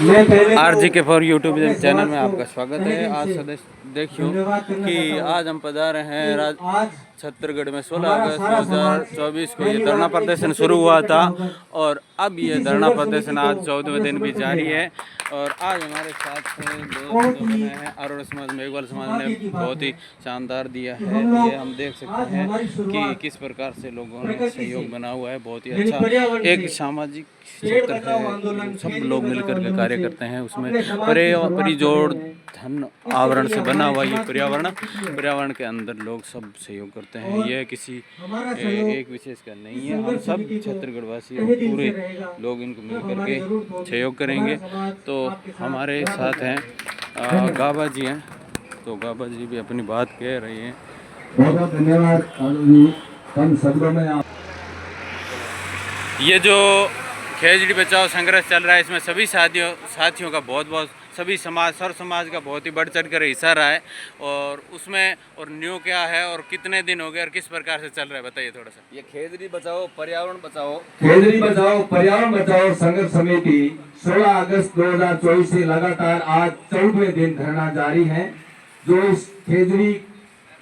RG के for YouTube channel में आपका स्वागत है। आज देखियो कि आज हम पधारे हैं छत्तीसगढ़ में 16 अगस्त 2024 को ये धरना प्रदर्शन शुरू हुआ था और अब ये धरना प्रदर्शन आज 14वें दिन भी जारी है। और आज हमारे साथ दोस्त जो बने हैं अरुण समाज मेघवाल समाज ने बहुत ही शानदार दिया है। ये हम देख सकते हैं कि किस प्रकार से लोगों ने सहयोग बना हुआ है। बहुत ही अच्छा एक सामाजिक क्षेत्र है, सब लोग मिलकर के कार्य करते हैं। उसमें परिजोड़ धन आवरण से बना हुआ ये पर्यावरण के अंदर लोग सब सहयोग करते हैं। यह किसी एक विशेष का नहीं है, हम सब छत्तीसगढ़वासी और पूरे लोग इनको मिलकर के सहयोग करेंगे। तो हमारे साथ हैं गाबा जी हैं, तो गाबा जी भी अपनी बात कह रही हैं। बहुत बहुत धन्यवाद कम शब्दों में आप। ये जो खेजड़ी बचाओ संघर्ष चल रहा है, इसमें सभी साथियों का बहुत सभी सर्व समाज का बहुत ही बढ़ चढ़ कर हिस्सा रहा है। और उसमें और न्यू क्या है और कितने दिन हो गए और किस प्रकार से चल रहा है, बताइए थोड़ा सा। ये खेजड़ी बचाओ पर्यावरण बचाओ पर्यावरण बचाओ संघर्ष समिति 16 अगस्त 2024 से लगातार आज 14वें दिन धरना जारी है। जो इस खेजड़ी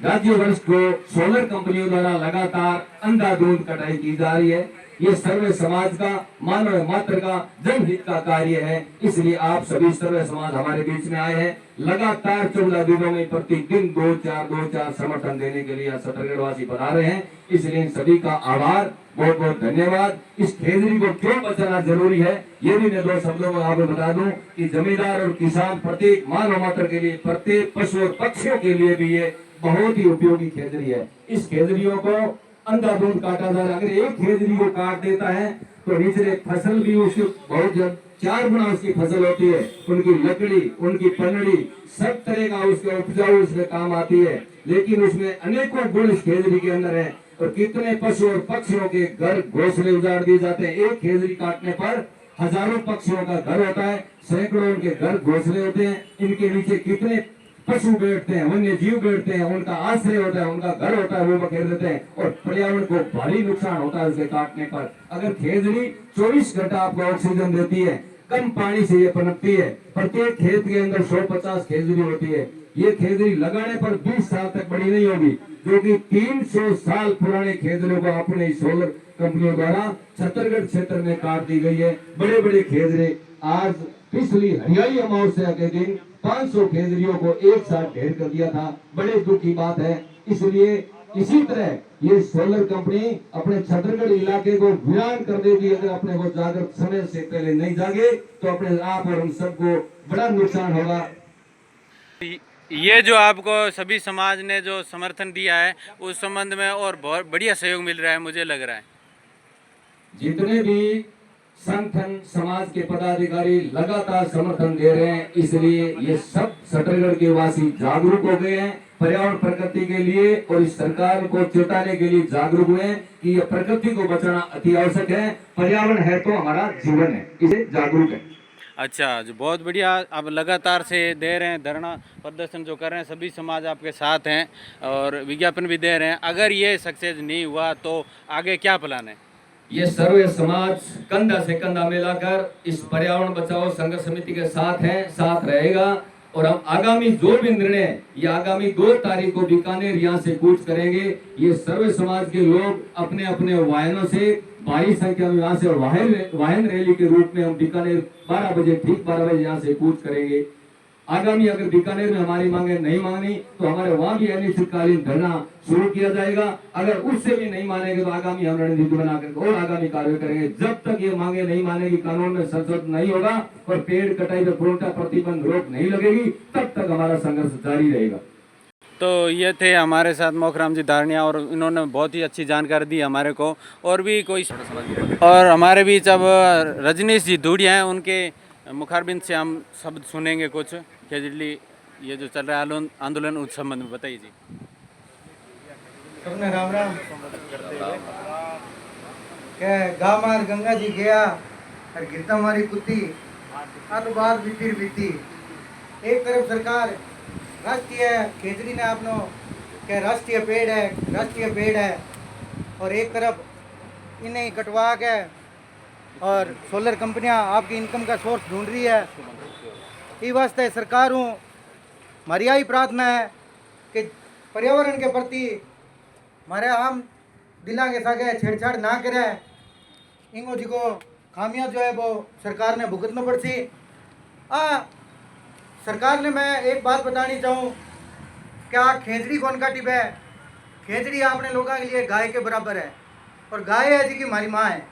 राज्य वर्ष को सोलर कंपनियों द्वारा लगातार अंधाधुंध कटाई की जा रही है। ये सर्व समाज का मानव मात्र का जनहित का कार्य है, इसलिए आप सभी सर्व समाज हमारे बीच में आए हैं। लगातार 14 दिनों में प्रतिदिन 2-4 समर्थन देने के लिए छत्तीसगढ़ वासी बना रहे हैं, इसलिए इन सभी का आभार, बहुत बहुत धन्यवाद। इस खेजड़ी को क्यों बचाना जरूरी है ये भी मैं 2 शब्दों में आपको बता दूं कि जमींदार और किसान प्रत्येक मानव मात्र के लिए, प्रत्येक पशु और पक्षियों के लिए भी ये बहुत ही उपयोगी खेजड़ी है। इस खेजड़ियों को अंधाधुंध काटा जा रहा है। अगर एक खेजड़ी को काट देता है तो निचले फसल भी उसकी बहुत 4 गुना उसकी फसल होती है। उनकी लकड़ी, उनकी पनड़ी, सब तरह का उसके उपजाऊ उसमें काम आती है। लेकिन उसमें अनेकों गुण इस खेजड़ी के अंदर है। और कितने पशु और पक्षियों के घर घोंसले उजाड़ दिए जाते हैं। एक खेजड़ी काटने पर हजारों पक्षियों का घर होता है, सैकड़ों उनके घर घोंसले होते हैं। इनके नीचे कितने पशु बैठते हैं, वन्य जीव बैठते हैं, उनका आश्रय होता है, उनका घर होता है, वो बखेर देते हैं और पर्यावरण को भारी नुकसान होता है उसे काटने पर। अगर खेजड़ी 24 घंटा आपको ऑक्सीजन देती है, कम पानी से ये पनपती है, प्रत्येक खेत के अंदर 150 खेजड़ी होती है। ये खेजड़ी लगाने पर 20 साल तक बड़ी नहीं होगी, जो कि 300 साल पुराने खेजड़ों को अपने सोलर कंपनियों द्वारा छत्तीसगढ़ क्षेत्र में काट दी गई है। बड़े बड़े खेजड़े आज पिछली हरियाली अमावस्या के दिन 500 खेजड़ियों को एक साथ ढेर कर दिया था। बड़े दुख की बात है। इसलिए इसी तरह ये सोलर कंपनी अपने छत्तीसगढ़ इलाके को वीरान कर देगी। अगर अपने को जागरूक समय से पहले नहीं जागे तो अपने आप और हम सबको बड़ा नुकसान होगा। ये जो आपको सभी समाज ने जो समर्थन दिया है उस संबंध में और बहुत बढ़िया सहयोग मिल रहा है, मुझे लग रहा है। जितने भी संगठन समाज के पदाधिकारी लगातार समर्थन दे रहे हैं, इसलिए ये सब छत्तीसगढ़ के वासी जागरूक हो गए हैं पर्यावरण प्रकृति के लिए और इस सरकार को चेताने के लिए जागरूक हुए हैं कि ये प्रकृति को बचाना अति आवश्यक है। पर्यावरण है तो हमारा जीवन है, इसे जागरूक है। अच्छा, जो बहुत बढ़िया आप लगातार से दे रहे हैं, धरना प्रदर्शन जो कर रहे हैं, सभी समाज आपके साथ हैं और विज्ञापन भी दे रहे हैं। अगर ये सक्सेस नहीं हुआ तो आगे क्या प्लान है? ये सर्व समाज कंधा से कंधा मिलाकर इस पर्यावरण बचाओ संघर्ष समिति के साथ है, साथ रहेगा। और हम आगामी जो भी निर्णय ये आगामी 2 तारीख को बीकानेर यहाँ से कूच करेंगे। ये सर्व समाज के लोग अपने अपने वाहनों से भारी संख्या में यहाँ से वाहन रैली के रूप में हम बीकानेर 12 बजे ठीक 12 बजे यहाँ से कूच करेंगे। आगामी अगर बीकानेर में हमारी मांगे नहीं मानी तो हमारे वहाँ भी अनिश्चितकालीन धरना शुरू किया जाएगा। अगर उससे भी नहीं मानेंगे तो आगामी हम रणनीति बनाकर और आगामी कार्य करेंगे। जब तक ये मांगे नहीं मानेगी, कानून में संशोधन नहीं होगा और पेड़ कटाई पर पूर्णतः प्रतिबंध रोक नहीं लगेगी, तब तक हमारा संघर्ष जारी रहेगा। तो ये थे हमारे साथ मोखराम जी धारणिया और इन्होंने बहुत ही अच्छी जानकारी दी हमारे को। और भी कोई और हमारे बीच अब रजनीश जी धूड़िया हैं, उनके मुखारबिंद से हम शब्द सुनेंगे कुछ खेजड़ी ये जो चल रहा है आंदोलन उस संबंध में बताइए जी। सबने राम राम क्या गाँव मार गंगा जी गया और गिरता मारी कुत्ती तो बात बीती। एक तरफ सरकार राष्ट्रीय खेजड़ी ने आपनो क्या राष्ट्रीय पेड़ है और एक तरफ इन्हें कटवा के और सोलर कंपनियां आपकी इनकम का सोर्स ढूंढ रही है। इस वास्ते सरकार हूँ हमारी यही प्रार्थना है कि पर्यावरण के प्रति हमारे आम दिला के सागे छेड़छाड़ ना करें। इनको जी को खामियां जो है वो सरकार ने भुगतना पड़ती। सरकार ने मैं एक बात बतानी चाहूँ, क्या खेजड़ी कौन का टिप है? खेजड़ी अपने लोगों के लिए गाय के बराबर है, और गाय है जी की हमारी माँ है।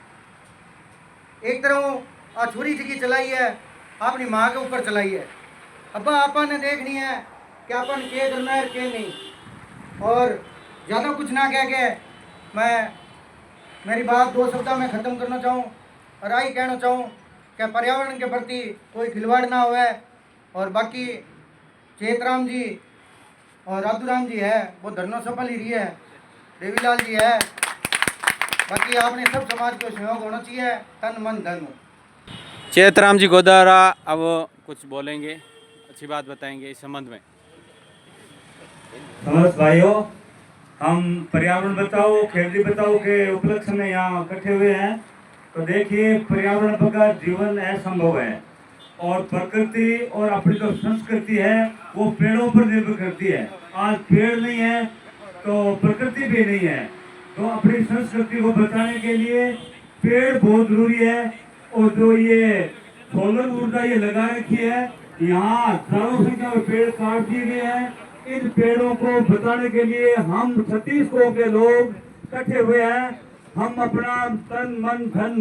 एक तरह छुरी जी की चलाई है, अपनी माँ के ऊपर चलाई है। अब आपने देखनी है कि अपन के करना है के नहीं। और ज़्यादा कुछ ना कह के मैं मेरी बात 2 सप्ताह में ख़त्म करना चाहूँ और आई कहना चाहूँ कि पर्यावरण के प्रति कोई खिलवाड़ ना होवे। और बाकी चेतराम जी और राधुराम जी है वो धरना सफल ही रही है, देवीलाल जी है। बाकी आपने सब समाज को सहयोग होना चाहिए, तन मन धन। चेतराम जी गोदारा अब कुछ बोलेंगे, अच्छी बात बताएंगे इस संबंध में। समस्त भाइयों, हम पर्यावरण बचाओ खेजड़ी बचाओ के उपलक्ष्य में यहाँ इकट्ठे हुए हैं। तो देखिए, पर्यावरण बगैर जीवन असंभव है, और प्रकृति और अपनी जो संस्कृति है वो पेड़ों पर निर्भर करती है। आज पेड़ नहीं है तो प्रकृति भी नहीं है। तो अपनी संस्कृति को बचाने के लिए पेड़ बहुत जरूरी है। और जो ये सोलर ऊर्जा ये लगा रखी है, यहाँ हजारों संख्या में पेड़ काट दिए गए हैं। इन पेड़ों को बचाने के लिए हम 36 गांव के लोग इकट्ठे हुए हैं। हम अपना तन मन धन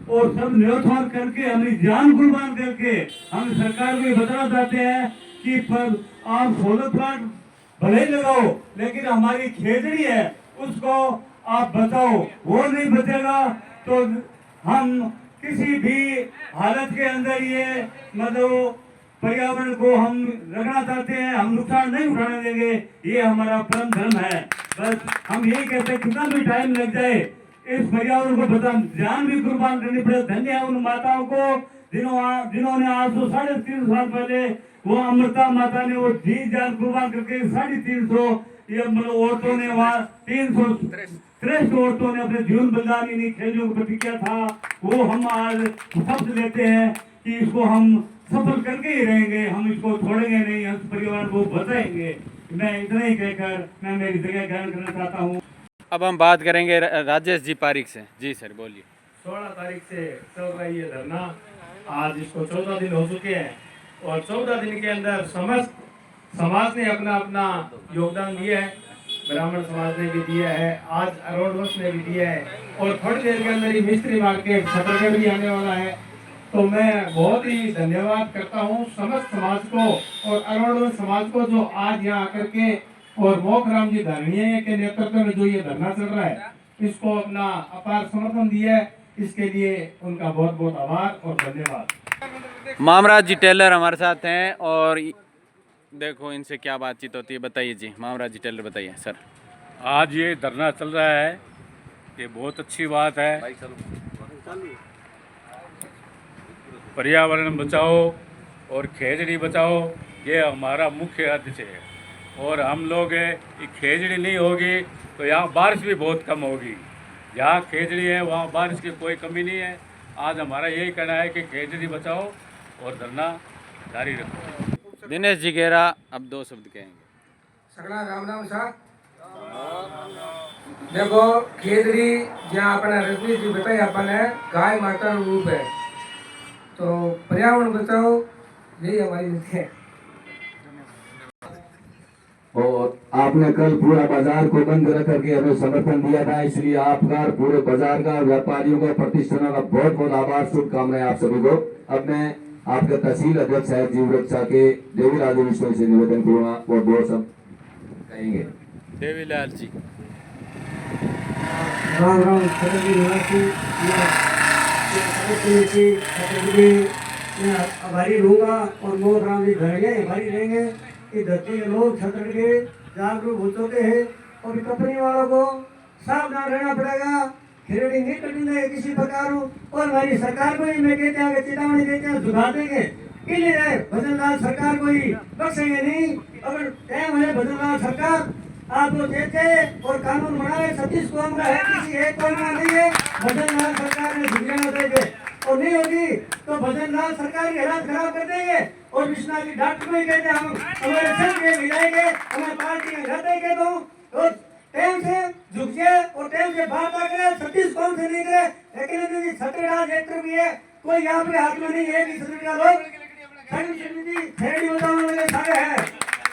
और सब न्योछावर करके, अपनी जान कुर्बान करके हम सरकार को ये बताना चाहते हैं कि आप सोलर प्लांट भले ही लगाओ, लेकिन हमारी खेजड़ी है उसको आप बचाओ। वो नहीं बचेगा तो हम किसी भी हालत के अंदर ये मतलब पर्यावरण को हम रखना चाहते हैं, हम नुकसान नहीं उठाने देंगे। ये हमारा परम धर्म है। बस हम यही कहते हैं, कितना भी टाइम लग जाए इस पर्यावरण को बचाने, जान भी कुर्बान करनी पड़े। धन्य है उन माताओं को जिन्होंने आज तो 350 साल पहले वो अमृता माता ने वो जी जान कुर्बान करके 350 ये मतलब औरतों ने वहाँ 363 औरतों ने अपने जीवन बलिदान इन्हीं खेलों को प्रति किया था। वो हम आज शब्द लेते हैं कि इसको हम सफल करके ही रहेंगे, हम इसको छोड़ेंगे नहीं, हम परिवार को बचाएंगे। मैं इतना ही कहकर मैं मेरी जगह ग्रहण करना चाहता हूँ। अब हम बात करेंगे राजेश जी पारिक से। जी सर बोलिए। 16 तारीख से चल रहा है ये धरना, आज इसको 14 दिन हो चुके हैं, और 14 दिन के अंदर समस्त समाज ने अपना अपना योगदान दिया है। ब्राह्मण समाज ने भी दिया है, आज अरोड़वंश ने भी दिया है, और थोड़ी देर के अंदर ही मिस्त्री मार्केट छतरगढ़ भी आने वाला है। तो मैं बहुत ही धन्यवाद करता हूँ समस्त समाज को और अरोड़वंश समाज को, जो आज यहाँ आकर के और मोखराम जी धारणीय के नेतृत्व में जो ये धरना चल रहा है इसको अपना अपार समर्थन दिया है। इसके लिए उनका बहुत बहुत आभार और धन्यवाद। मामराज जी टेलर हमारे साथ हैं, और देखो इनसे क्या बातचीत होती है, बताइए जी। मामराज जी टेलर बताइए सर। आज ये धरना चल रहा है, ये बहुत अच्छी बात है। पर्यावरण बचाओ और खेजड़ी बचाओ, ये हमारा मुख्य उद्देश्य है। और हम लोग ये खेजड़ी नहीं होगी तो यहाँ बारिश भी बहुत कम होगी। जहाँ खेजड़ी है वहाँ बारिश की कोई कमी नहीं है। आज हमारा यही कहना है कि खेजड़ी बचाओ और धरना जारी रखो। दिनेश जी गेरा अब 2 शब्द कहेंगे। सगड़ा राम राम साहब। देखो, खेजड़ी जहाँ अपना रजनी जी बताए अपने गाय माता रूप है, तो पर्यावरण बचाओ, यही हमारी नीति है। और आपने कल पूरा बाजार को बंद रख करके हमें समर्थन दिया था, इसलिए आपका पूरे बाजार का, व्यापारियों का, प्रतिष्ठानों का बहुत बहुत आभार, शुभकामनाएं आप सभी को। अब मैं आपके तहसील अध्यक्ष साहब जीव रक्षा के देवीलाल विश्व से निवेदन करूंगा और 2 शब्द कहेंगे। देवीलाल जी। राम राम छतरपुर निवासी मैं आभारी रहूँगा और मोखराम जी घरेंगे आभारी रहेंगे। कि धरती के लोग छतरपुर के जागरूक हो चुके हैं, और कंपनी वालों को सावधान रहना पड़ेगा। खेजड़ी नहीं कटने किसी प्रकार, और हमारी सरकार को ही मैं कहते हैं चेतावनी देते हैं, सुधार देंगे के लिए भजनलाल सरकार को ही बख्शेंगे नहीं। अगर टाइम है भजनलाल सरकार आप लोग देते और कानून बनाए, 36 कौम का है, किसी एक कौम का नहीं है। भजनलाल सरकार ने दुनिया में देंगे। और नहीं होगी तो भजन लाल सरकार की हालत खराब कर देंगे और विश्वनाथ जी डॉक्टर को ही कहते हैं हम हमारे सब के मिलाएंगे हमारे पार्टी में घर देंगे तो टाइम से झुक जाए और टाइम से बात आ करे 36 कौन से नहीं करे लेकिन छत्तीसगढ़ एक्टर भी है कोई यहाँ पे हाथ में नहीं है कि छत्तीसगढ़ लोग खड़ी बताने वाले सारे हैं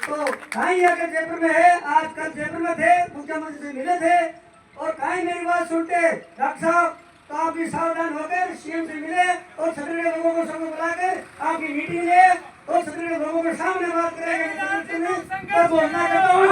तो कहीं आकर जयपुर में है आज कल जयपुर में थे मुख्यमंत्री से मिले थे और कहीं मेरी बात सुनते डॉक्टर साहब तो आप भी सावधान होकर सीएम से मिले और छत्तीसगढ़ लोगों को सब बुलाकर आपकी मीटिंग ले और छत्तीसगढ़ लोगों के सामने बात करेंगे तो घोषणा करता हूँ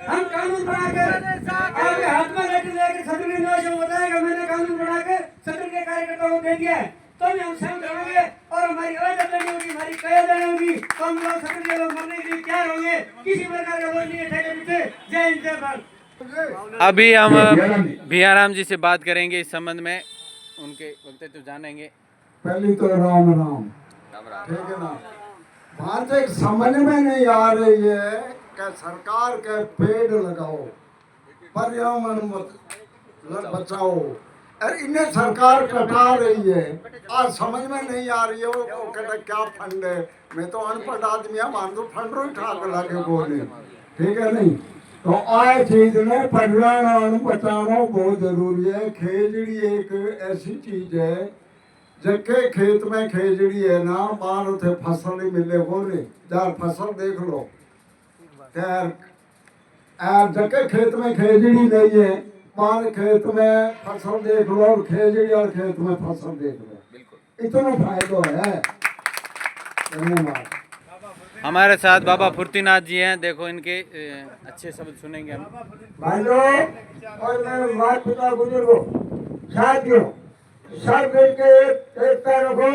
हम कानून बनाकर आपके हाथ में लेटर लेकर छत्तीसगढ़ बताएगा मैंने कानून बनाकर छत्तीसगढ़ के कार्यकर्ताओं को दे दिया है तो हम सहन करेंगे और हमारी आवाज नहीं होगी हमारी कयादन होगी तो हम लोग छत्तीसगढ़ लोग मरने के लिए तैयार होंगे किसी प्रकार का लोग नहीं ठेके पीछे जय हिंद जय भारत। अभी हम भियाराम जी से बात करेंगे इस संबंध में उनके वक्तव्य जानेंगे। पहली तो राम राम ठीक है ना बात एक समझ में नहीं आ रही है कि सरकार के पेड़ लगाओ पर्यावरण बचाओ और इन्हें सरकार कटा रही है आज समझ में नहीं आ रही है वो कहता क्या फंड है मैं तो अनपढ़ आदमी है मान दो फंड रो ठाक लाके बोले ठीक है नहीं तो आए चीज में पर्यावरण बचाना बहुत जरूरी है खेजड़ी एक ऐसी चीज है जबकि खेत में खेजड़ी है ना बाहर उसे फसल ही मिले बोले यार फसल देख लो यार जबकि खेत में खेजड़ी नहीं है बाहर खेत में फसल देख लो और खेजड़ी और खेत में फसल देख लो इतना फायदा है धन्यवाद। हमारे साथ बाबा फुर्तीनाथ जी हैं देखो इनके अच्छे शब्द सुनेंगे हम। भाइयों और मैं बात पिता बुजुर्गों साथियों सब मिलके एक पैर रखो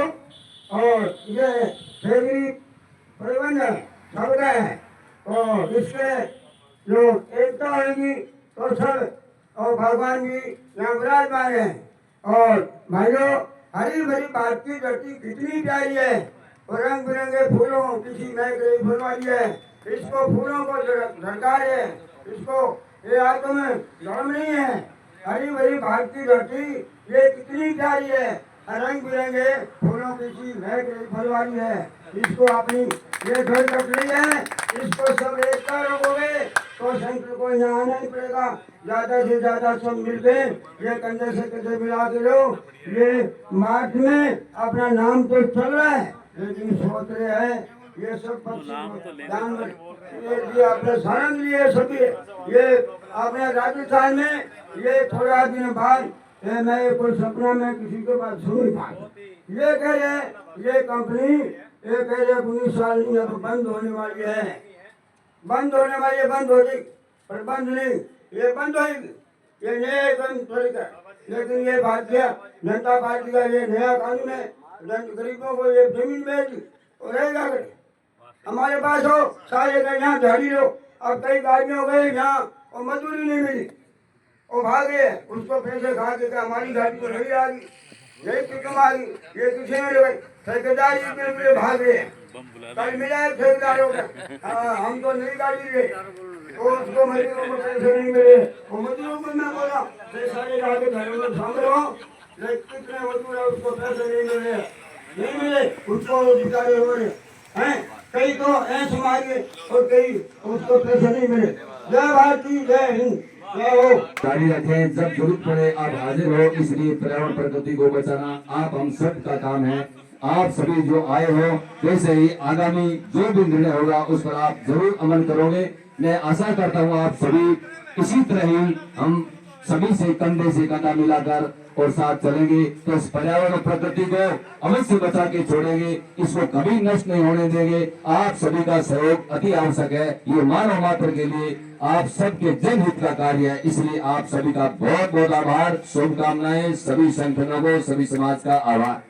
और ये खेजड़ी प्रबंधन शब्द है और इसके जो एकता होगी तो सब और भगवान जी यहाँ विराजमान है और भाइयों हरी भरी भारत की धरती कितनी प्यारी है और रंग बिरंगे फूलों किसी महक रही फुलवारी है इसको फूलों को झड़कार है इसको ये आत्मा में धर्म नहीं है हरी भरी भारत की धरती ये कितनी प्यारी है रंग बिरंगे फूलों की सी महक रही फुलवारी है इसको अपनी ये घर रख ली है इसको सब एकता रखोगे तो शंकर को यहाँ आना ही पड़ेगा ज्यादा से ज्यादा सब मिलके ये कंधे से कंधे मिला के लो ये मार्च में अपना नाम तो चल रहा है लेकिन सोच रहे हैं ये सब जानवर ये अपने सारंग लिए सभी ये अपने राजस्थान में ये थोड़ा दिन बाद मैं कोई सपना में किसी के पास सुन नहीं पाया ये कह रहे ये कंपनी ये कह रहे 19 साल नहीं अब बंद होने वाली है बंद होने वाली बंद होगी पर बंद नहीं ये बंद होगी ये नया तरीका लेकिन ये भारतीय जनता पार्टी का ये नया कानून है गरीबों को ये जमीन बेच और रहेगा हमारे पास हो सारे का यहाँ झाड़ी लो अब कई गाड़ियों गए यहाँ और मजदूरी नहीं मिली वो भागे उसको पैसे खा के हमारी गाड़ी को नहीं आ गई यही तो कमाई ये किसी ने लगे ठेकेदारी के भाग रहे कल मिला है ठेकेदारों का हम तो नई गाड़ी लिए तो उसको मजदूरों को पैसे नहीं मिले वो मजदूरों को मैं बोला सारे जाके घर में सामने लेकिन कितने मजदूर है उसको पैसे नहीं मिले उसको बेचारे हो रहे हैं कई तो ऐसे मारे और कई उसको पैसे नहीं मिले जय भारती जय हिंद जारी रखें जब जरूरत पड़े आप हाजिर हो इसलिए पर्यावरण प्रकृति को बचाना आप हम सब का काम है आप सभी जो आए हो जैसे ही आगामी जो भी निर्णय होगा उस पर आप जरूर अमल करोगे मैं आशा करता हूँ आप सभी इसी तरह ही हम सभी से कंधे से कंधा मिलाकर और साथ चलेंगे तो इस पर्यावरण प्रकृति को अवश्य बचा के छोड़ेंगे इसको कभी नष्ट नहीं होने देंगे आप सभी का सहयोग अति आवश्यक है ये मानव मात्र के लिए आप सबके जनहित का कार्य है इसलिए आप सभी का बहुत बहुत आभार शुभकामनाएं सभी संगठनों को सभी समाज का आभार।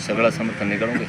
सगळं समर्थन नाही करूंगे